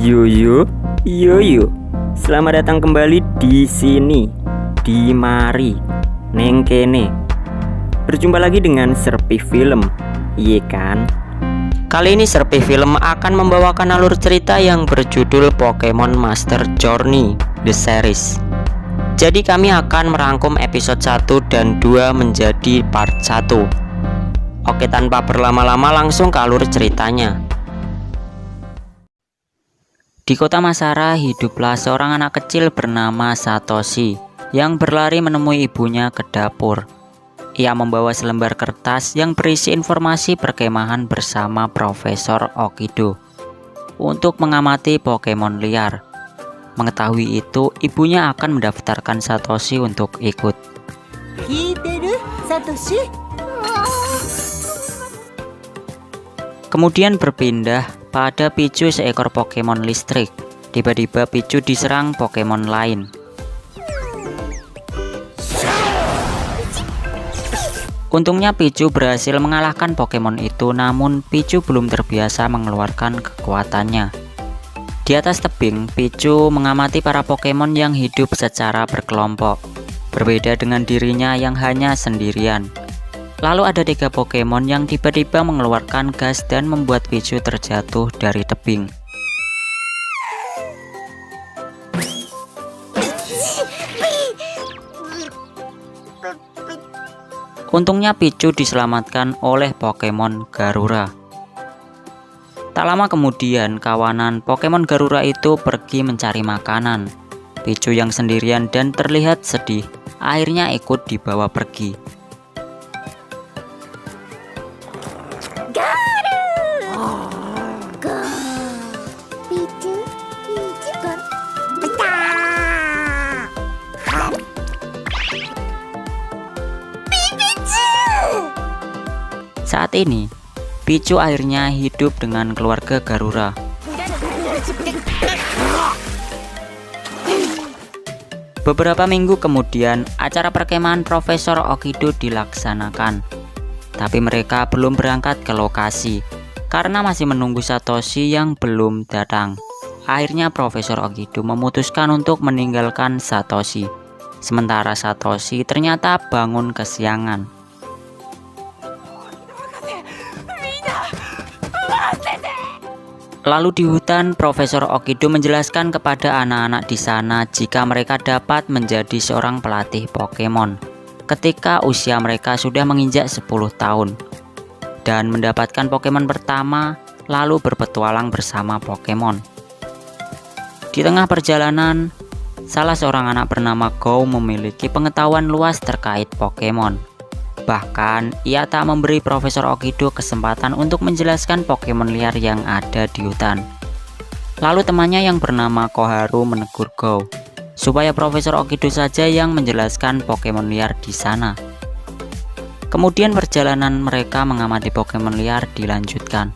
Yo yo, yo yo. Selamat datang kembali di sini, di mari, neng kene. Berjumpa lagi dengan Serpi Film, iya kan? Kali ini Serpi Film akan membawakan alur cerita yang berjudul Pokemon Master Journey The Series. Jadi kami akan merangkum episode 1 dan 2 menjadi part 1. Oke, tanpa berlama-lama langsung ke alur ceritanya. Di kota Masara hiduplah seorang anak kecil bernama Satoshi yang berlari menemui ibunya ke dapur. Ia membawa selembar kertas yang berisi informasi perkemahan bersama Profesor Okido untuk mengamati Pokemon liar. Mengetahui itu, ibunya akan mendaftarkan Satoshi untuk ikut. Hiteru, Satoshi? Kemudian berpindah pada Pichu, seekor Pokemon listrik. Tiba-tiba Pichu diserang Pokemon lain. Untungnya Pichu berhasil mengalahkan Pokemon itu, namun Pichu belum terbiasa mengeluarkan kekuatannya. Di atas tebing, Pichu mengamati para Pokemon yang hidup secara berkelompok, berbeda dengan dirinya yang hanya sendirian. Lalu ada 3 Pokemon yang tiba-tiba mengeluarkan gas dan membuat Pichu terjatuh dari tebing. Untungnya Pichu diselamatkan oleh Pokemon Garura. Tak lama kemudian, kawanan Pokemon Garura itu pergi mencari makanan. Pichu yang sendirian dan terlihat sedih, akhirnya ikut dibawa pergi. Saat ini, Pichu akhirnya hidup dengan keluarga Garura. Beberapa minggu kemudian, acara perkemahan Profesor Okido dilaksanakan. Tapi mereka belum berangkat ke lokasi, karena masih menunggu Satoshi yang belum datang. Akhirnya Profesor Okido memutuskan untuk meninggalkan Satoshi. Sementara Satoshi ternyata bangun kesiangan. Lalu di hutan, Profesor Okido menjelaskan kepada anak-anak di sana jika mereka dapat menjadi seorang pelatih Pokemon ketika usia mereka sudah menginjak 10 tahun dan mendapatkan Pokemon pertama, lalu berpetualang bersama Pokemon. Di tengah perjalanan, salah seorang anak bernama Go memiliki pengetahuan luas terkait Pokemon. Bahkan, ia tak memberi Profesor Okido kesempatan untuk menjelaskan Pokemon liar yang ada di hutan. Lalu temannya yang bernama Koharu menegur Go, supaya Profesor Okido saja yang menjelaskan Pokemon liar di sana. Kemudian perjalanan mereka mengamati Pokemon liar dilanjutkan.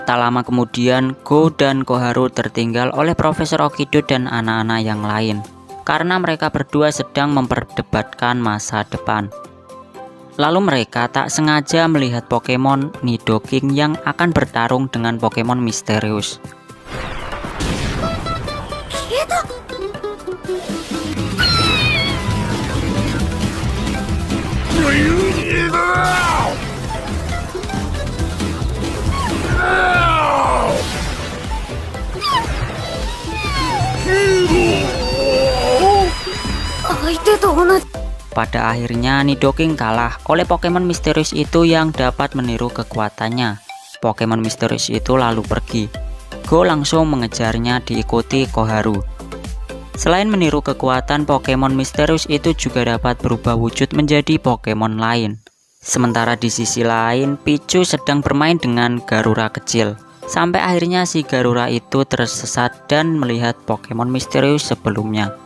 Tak lama kemudian, Go dan Koharu tertinggal oleh Profesor Okido dan anak-anak yang lain, karena mereka berdua sedang memperdebatkan masa depan. Lalu mereka tak sengaja melihat Pokemon Nidoking yang akan bertarung dengan Pokemon misterius. Pada akhirnya Nidoking kalah oleh Pokemon misterius itu yang dapat meniru kekuatannya. Pokemon misterius itu lalu pergi. Go langsung mengejarnya diikuti Koharu. Selain meniru kekuatan, Pokemon misterius itu juga dapat berubah wujud menjadi Pokemon lain. Sementara di sisi lain, Pichu sedang bermain dengan Garura kecil. Sampai akhirnya si Garura itu tersesat dan melihat Pokemon misterius sebelumnya.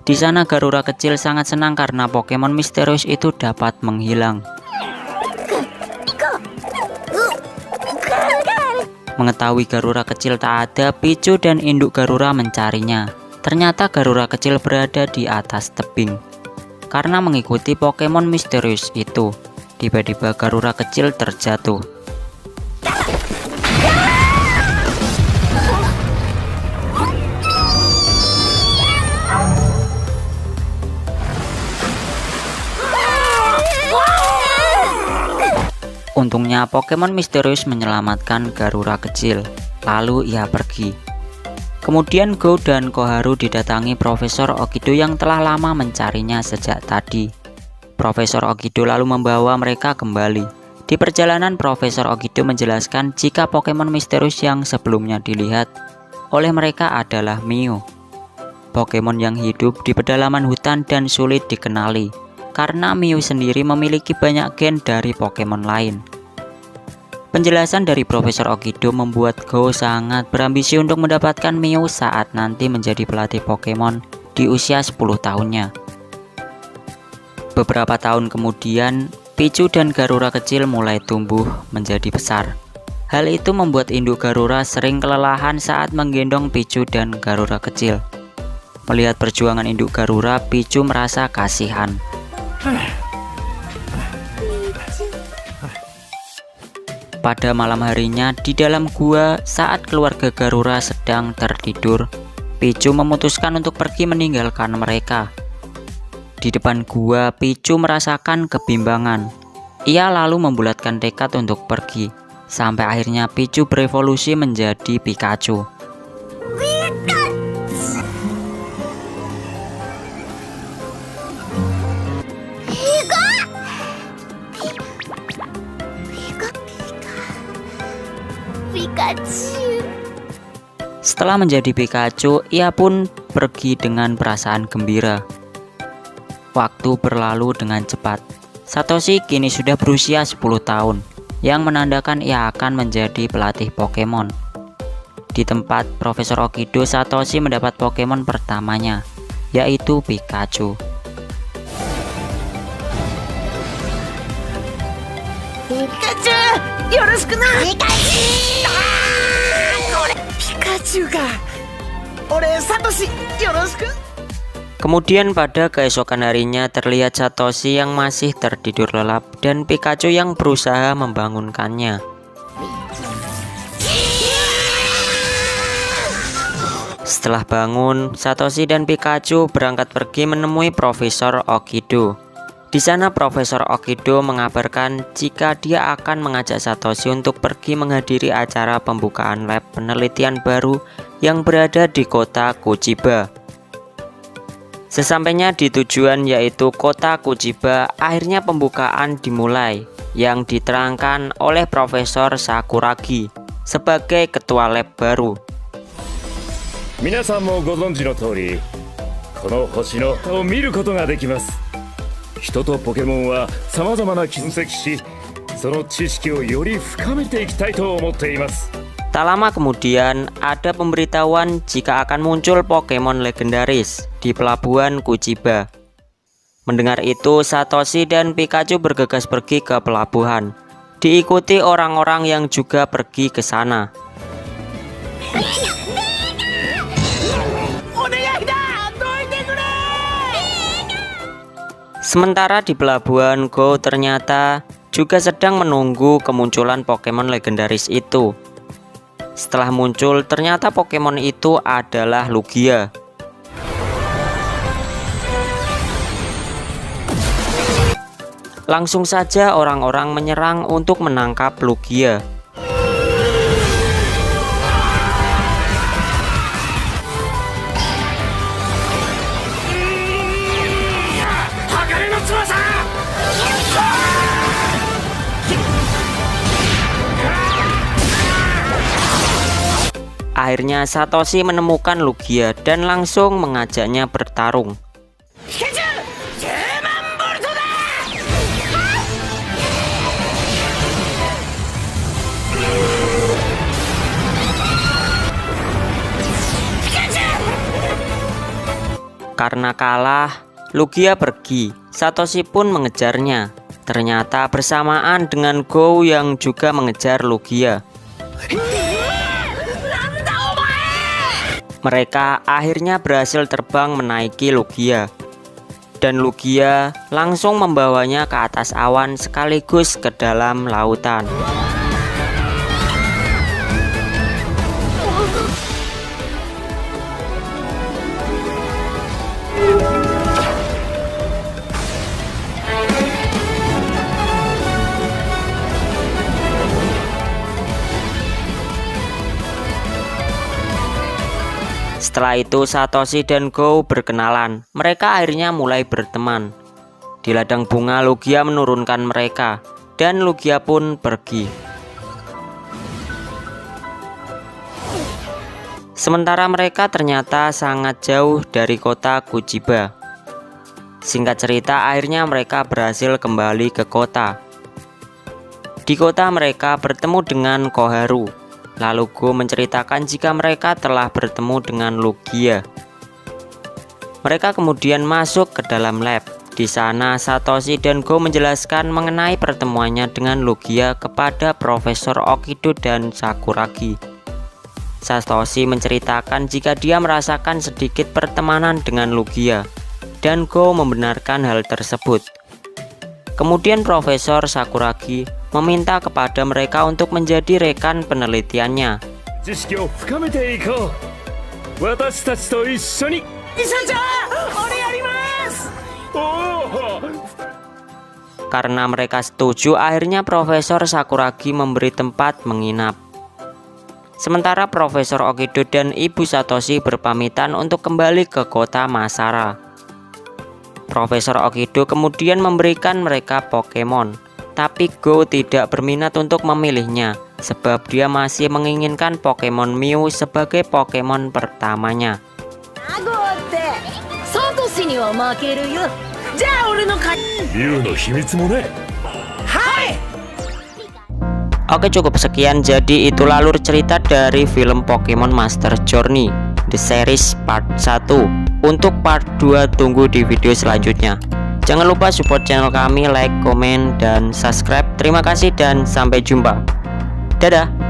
Di sana Garura kecil sangat senang karena Pokemon misterius itu dapat menghilang. Mengetahui Garura kecil tak ada, Pichu dan induk Garura mencarinya. Ternyata Garura kecil berada di atas tebing. Karena mengikuti Pokemon misterius itu, Tiba-tiba Garura kecil terjatuh. Untungnya Pokemon misterius menyelamatkan Garura kecil, lalu ia pergi. Kemudian Go dan Koharu didatangi Profesor Okido yang telah lama mencarinya sejak tadi. Profesor Okido lalu membawa mereka kembali. Di perjalanan Profesor Okido menjelaskan jika Pokemon misterius yang sebelumnya dilihat oleh mereka adalah Mew. Pokemon yang hidup di pedalaman hutan dan sulit dikenali, karena Mew sendiri memiliki banyak gen dari Pokemon lain. Penjelasan dari Profesor Okido membuat Go sangat berambisi untuk mendapatkan Mew saat nanti menjadi pelatih Pokemon di usia 10 tahunnya. Beberapa tahun kemudian, Pichu dan Garura kecil mulai tumbuh menjadi besar. Hal itu membuat induk Garura sering kelelahan saat menggendong Pichu dan Garura kecil. Melihat perjuangan induk Garura, Pichu merasa kasihan. Pada malam harinya di dalam gua saat keluarga Garura sedang tertidur, Pichu memutuskan untuk pergi meninggalkan mereka. Di depan gua, Pichu merasakan kebimbangan. Ia lalu membulatkan tekad untuk pergi, sampai akhirnya Pichu berevolusi menjadi Pikachu. Setelah menjadi Pikachu, ia pun pergi dengan perasaan gembira. Waktu berlalu dengan cepat. Satoshi kini sudah berusia 10 tahun, yang menandakan ia akan menjadi pelatih Pokemon. Di tempat Profesor Okido, Satoshi mendapat Pokemon pertamanya, yaitu Pikachu. Pikachu, yoroshiku na. Pikachu ga. Ore Satoshi, yoroshiku. Kemudian pada keesokan harinya terlihat Satoshi yang masih tertidur lelap dan Pikachu yang berusaha membangunkannya. Setelah bangun, Satoshi dan Pikachu berangkat pergi menemui Profesor Okido. Di sana Profesor Okido mengabarkan jika dia akan mengajak Satoshi untuk pergi menghadiri acara pembukaan lab penelitian baru yang berada di kota Kuchiba. Sesampainya di tujuan yaitu kota Kuchiba, akhirnya pembukaan dimulai yang diterangkan oleh Profesor Sakuragi sebagai ketua lab baru. 皆さんもご存知の通り、この星のを見ることができます。人とポケモンは様々な分析し、その知識をより深めていきたいと思っています。 Tak lama kemudian ada pemberitahuan jika akan muncul Pokemon legendaris di pelabuhan Kuchiba. Mendengar itu, Satoshi dan Pikachu bergegas pergi ke pelabuhan, diikuti orang-orang yang juga pergi ke sana. Sementara di pelabuhan, Go ternyata juga sedang menunggu kemunculan Pokemon legendaris itu. Setelah muncul, ternyata Pokemon itu adalah Lugia. Langsung saja orang-orang menyerang untuk menangkap Lugia. Akhirnya Satoshi menemukan Lugia dan langsung mengajaknya bertarung. Karena kalah, Lugia pergi. Satoshi pun mengejarnya. Ternyata bersamaan dengan Go yang juga mengejar Lugia. Mereka akhirnya berhasil terbang menaiki Lugia. dan Lugia langsung membawanya ke atas awan sekaligus ke dalam lautan. Setelah itu Satoshi dan Go berkenalan. Mereka akhirnya mulai berteman. Di ladang bunga Lugia menurunkan mereka dan Lugia pun pergi. Sementara mereka ternyata sangat jauh dari kota Kuchiba. Singkat cerita, akhirnya mereka berhasil kembali ke kota. Di kota mereka bertemu dengan Koharu. Lalu Go menceritakan jika mereka telah bertemu dengan Lugia. Mereka kemudian masuk ke dalam lab. Di sana Satoshi dan Go menjelaskan mengenai pertemuannya dengan Lugia kepada Profesor Okido dan Sakuragi. Satoshi menceritakan jika dia merasakan sedikit pertemanan dengan Lugia, dan Go membenarkan hal tersebut. Kemudian Profesor Sakuragi meminta kepada mereka untuk menjadi rekan penelitiannya. Karena mereka setuju, akhirnya Profesor Sakuragi memberi tempat menginap. Sementara Profesor Okido dan Ibu Satoshi berpamitan untuk kembali ke kota Masara. Profesor Okido kemudian memberikan mereka Pokemon, tapi Go tidak berminat untuk memilihnya sebab dia masih menginginkan Pokemon Mew sebagai Pokemon pertamanya. Oke, cukup sekian. Jadi itulah alur cerita dari film Pokemon Master Journey The Series Part 1. Untuk part 2 tunggu di video selanjutnya. Jangan lupa support channel kami, like, komen, dan subscribe. Terima kasih dan sampai jumpa. Dadah.